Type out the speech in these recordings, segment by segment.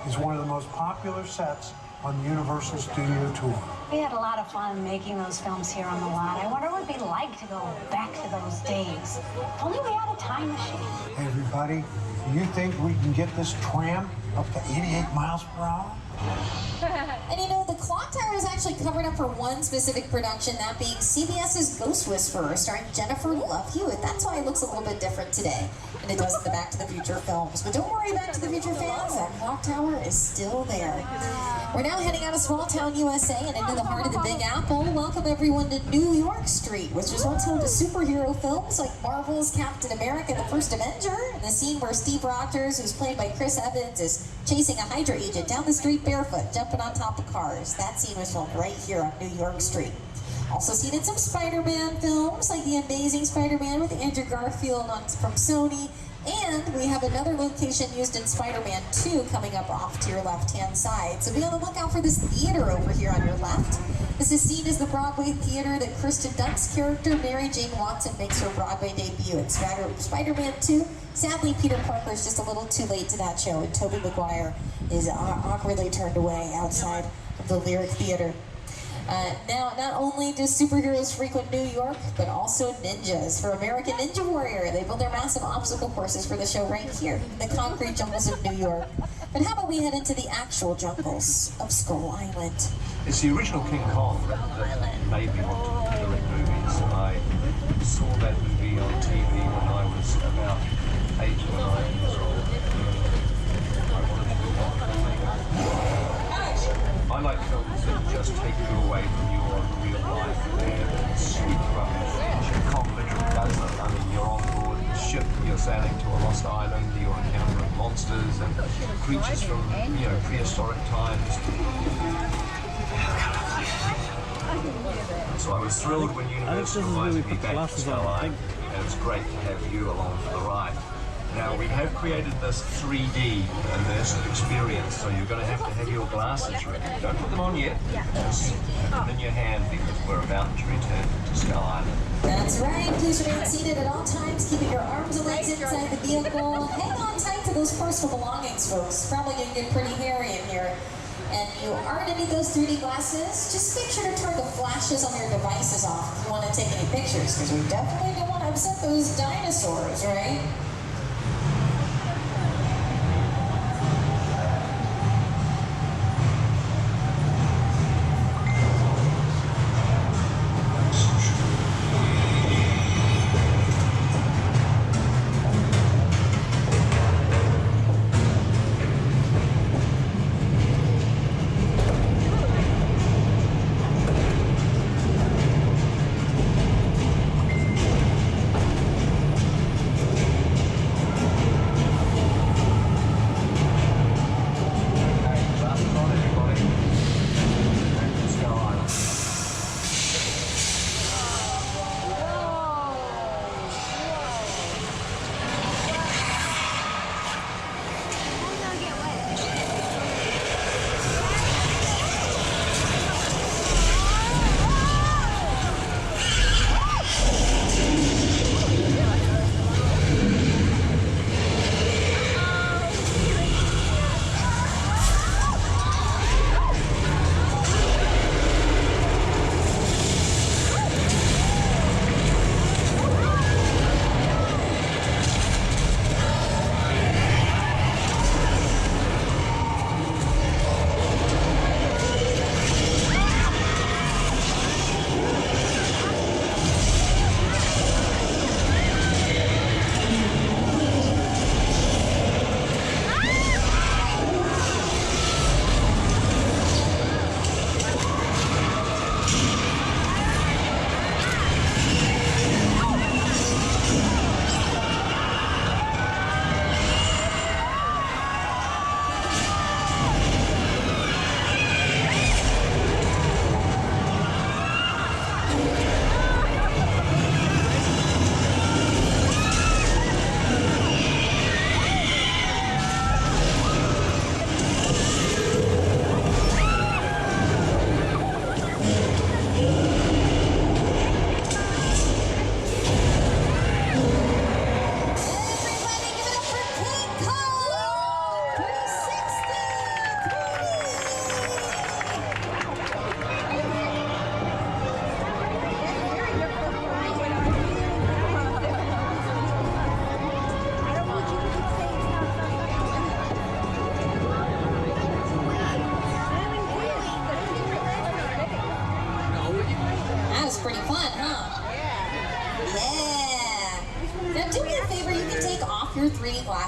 is one of the most popular sets on the Universal Studio Tour. We had a lot of fun making those films here on the lot. I wonder what it'd be like to go back to those days. If only we had a time machine. Hey, everybody, do you think we can get this tram up to 88 miles per hour? And you know, the clock tower is actually covered up for one specific production, that being CBS's Ghost Whisperer, starring Jennifer Love Hewitt. That's why it looks a little bit different today than it does in the Back to the Future films. But don't worry, Back to the Future fans, that clock tower is still there. We're now heading out of small town USA and into the heart of the Big Apple. Welcome everyone to New York Street, which was once home to superhero films like Marvel's Captain America: The First Avenger, and the scene where Steve Rogers, who's played by Chris Evans, is chasing a Hydra agent down the street barefoot, jumping on top of cars. That scene was filmed right here on New York Street. Also seen in some Spider-Man films, like The Amazing Spider-Man with Andrew Garfield from Sony. And we have another location used in Spider-Man 2 coming up off to your left-hand side. So be on the lookout for this theater over here on your left. This is seen as the Broadway theater that Kristen Dunst's character, Mary Jane Watson, makes her Broadway debut in Spider-Man 2. Sadly, Peter Parker is just a little too late to that show, and Tobey Maguire is awkwardly turned away outside of the Lyric Theater. Now, not only do superheroes frequent New York, but also ninjas. For American Ninja Warrior, they build their massive obstacle courses for the show right here in the concrete jungles of New York. But how about we head into the actual jungles of Skull Island? It's the original King Kong that made me want to direct movies. I saw that movie on TV when I was about 8 or 9 years old. I wanted to do that. I like films that just take you away from your real life and sweep you up in flash. Kong literally does that. I mean, you're on board the ship, you're sailing to a lost island, you're encountering monsters and creatures from, prehistoric times. So I was thrilled when Universal invited me back to Skull Island, and it was great to have you along for the ride. Now, we have created this 3D immersive experience, so you're going to have your glasses ready. Don't put them on yet, just put them in your hand because we're about to return to Skull Island. That's right, please remain seated at all times, keeping your arms and legs inside the vehicle. Hang on tight to those personal belongings, folks. Probably going to get pretty hairy in here. And you aren't going to need those 3D glasses. Just make sure to turn the flashes on your devices off if you want to take any pictures, because we definitely don't want to upset those dinosaurs, right?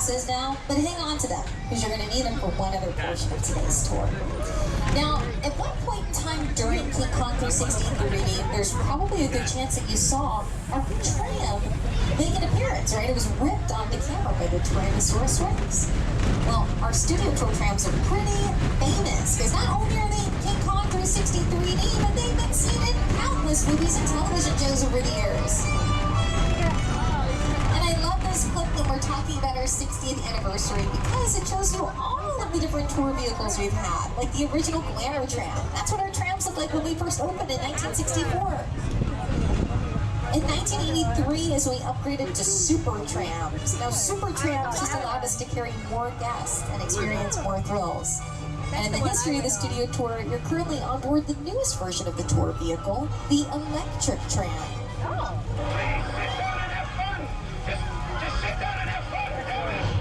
passes now, but hang on to them, because you're going to need them for one other portion of today's tour. Now, at one point in time during King Kong 360 there's probably a good chance that you saw a tram make an appearance, right? It was ripped onto camera by the Tyrannosaurus Rex. Well, our studio tour trams are pretty famous, because not only are they in King Kong 360 3D, but they've been seen in countless movies and television shows over the years. And I love this clip when we're talking about our 60th anniversary, because it shows you all of the different tour vehicles we've had, like the original Glamour Tram. That's what our trams looked like when we first opened in 1964. In 1983 is when we upgraded to Super Trams. Now, Super Trams just allowed us to carry more guests and experience more thrills. And in the history of the studio tour, you're currently on board the newest version of the tour vehicle, the electric tram.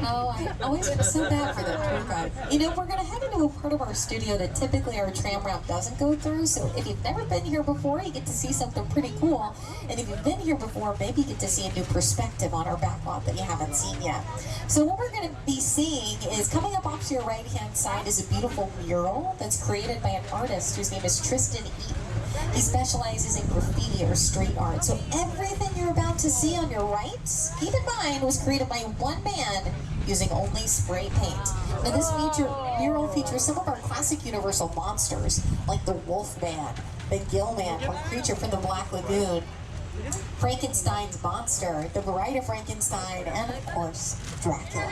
Oh, I always feel so bad for that tour guide. You know, we're going to head into a part of our studio that typically our tram route doesn't go through, so if you've never been here before, you get to see something pretty cool. And if you've been here before, maybe you get to see a new perspective on our backlot that you haven't seen yet. So what we're going to be seeing is, coming up off to your right-hand side is a beautiful mural that's created by an artist whose name is Tristan Eaton. He specializes in graffiti or street art. So everything you're about to see on your right, keep in mind, was created by one man using only spray paint. Now this mural features some of our classic Universal monsters, like the Wolfman, the Gillman from Creature from the Black Lagoon, Frankenstein's monster, the Bride of Frankenstein, and of course, Dracula.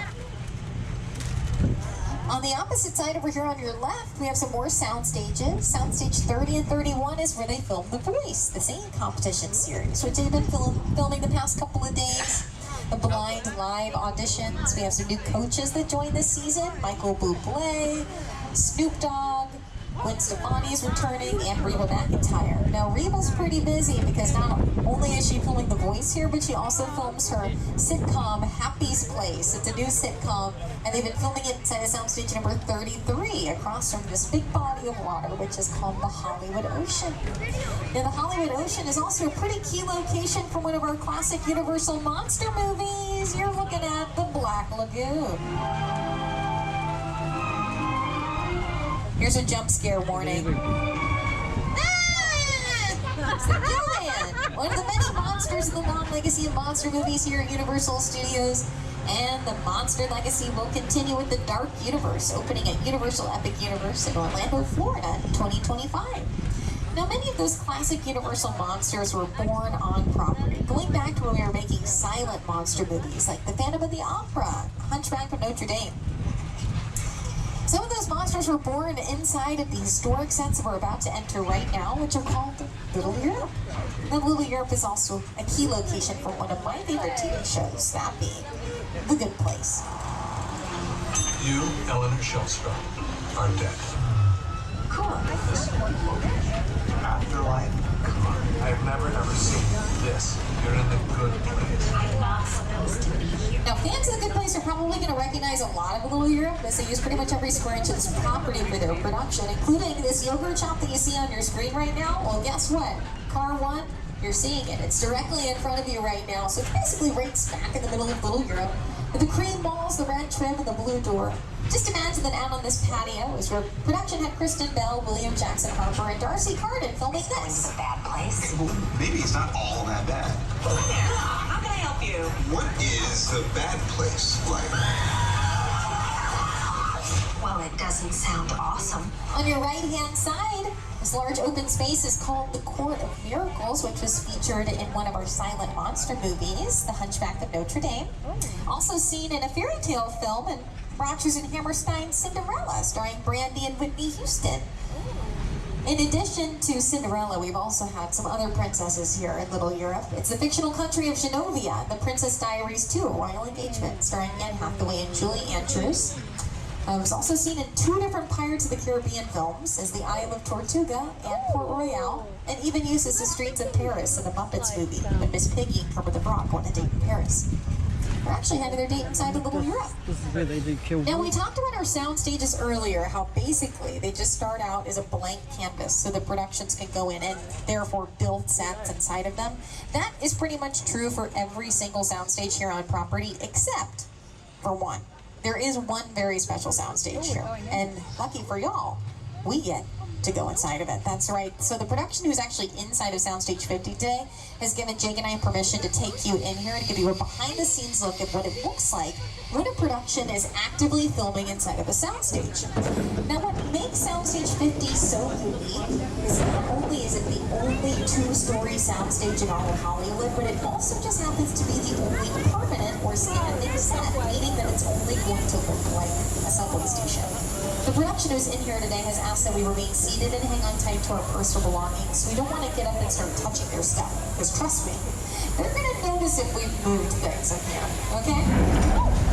On the opposite side over here on your left, we have some more sound stages. Soundstage 30 and 31 is where they filmed The Voice, the singing competition series, which they've been filming the past couple of days. The blind live auditions. We have some new coaches that joined this season. Michael Bublé, Snoop Dogg, Gwen Stefani is returning, and Reba McEntire. Now, Reba's pretty busy because not only is she filming The Voice here, but she also films her sitcom, Happy's Place. It's a new sitcom, and they've been filming it inside of soundstage number 33, across from this big body of water, which is called the Hollywood Ocean. Now, the Hollywood Ocean is also a pretty key location for one of our classic Universal monster movies. You're looking at the Black Lagoon. Here's a jump scare warning. It's the Gillian, one of the many monsters in the long legacy of monster movies here at Universal Studios. And the monster legacy will continue with the Dark Universe, opening at Universal Epic Universe in Orlando, Florida in 2025. Now, many of those classic Universal monsters were born on property, going back to when we were making silent monster movies like The Phantom of the Opera, Hunchback of Notre Dame. Some of those monsters were born inside of the historic sets that we're about to enter right now, which are called Little Europe. Now, Little Europe is also a key location for one of my favorite TV shows, that being The Good Place. You, Eleanor Shellstrom, are dead. Cool. This location, afterlife, come on. I've never ever seen this. You're in the good place. I'm not supposed to be here. Now, fans of The Good Place are probably going to recognize a lot of Little Europe, as they use pretty much every square inch of this property for their production, including this yogurt shop that you see on your screen right now. Well, guess what? Car 1, you're seeing it. It's directly in front of you right now, so it's basically right smack in the middle of Little Europe, with the cream walls, the red trim, and the blue door. Just imagine that out on this patio is where production had Kristen Bell, William Jackson Harper, and Darcy Carden filming this. This is a bad place. Well, maybe it's not all that bad. How can I help you? What is the bad place like? Well, it doesn't sound awesome. On your right-hand side, this large open space is called the Court of Miracles, which was featured in one of our silent monster movies, The Hunchback of Notre Dame. Also seen in a fairy tale film in Rodgers and Hammerstein's Cinderella, starring Brandy and Whitney Houston. In addition to Cinderella, we've also had some other princesses here in Little Europe. It's the fictional country of Genovia, The Princess Diaries 2, A Royal Engagement, starring Anne Hathaway and Julie Andrews. It was also seen in 2 different Pirates of the Caribbean films, as The Isle of Tortuga and Port Royal, and even uses the streets of Paris in the Muppets movie, when Miss Piggy and Kermit the Frog went on a date in Paris. They're actually having their date inside of Little Europe. This is where they do kill. Now, we talked about our sound stages earlier, how basically they just start out as a blank canvas so the productions can go in and therefore build sets inside of them. That is pretty much true for every single soundstage here on property, except for one. There is one very special soundstage here, and lucky for y'all, we get to go inside of it. That's right. So the production who's actually inside of Soundstage 50 today has given Jake and I permission to take you in here and give you a behind-the-scenes look at what it looks like when a production is actively filming inside of a soundstage. Now, what makes Soundstage 50 so unique is not only is it the only two-story soundstage in all of Hollywood, but it also just happens to be the only permanent or standing set, meaning that it's only going to look like a subway station. The production who's in here today has asked that we remain seated and hang on tight to our personal belongings. We don't want to get up and start touching their stuff, because trust me, they're going to notice if we've moved things in here, okay?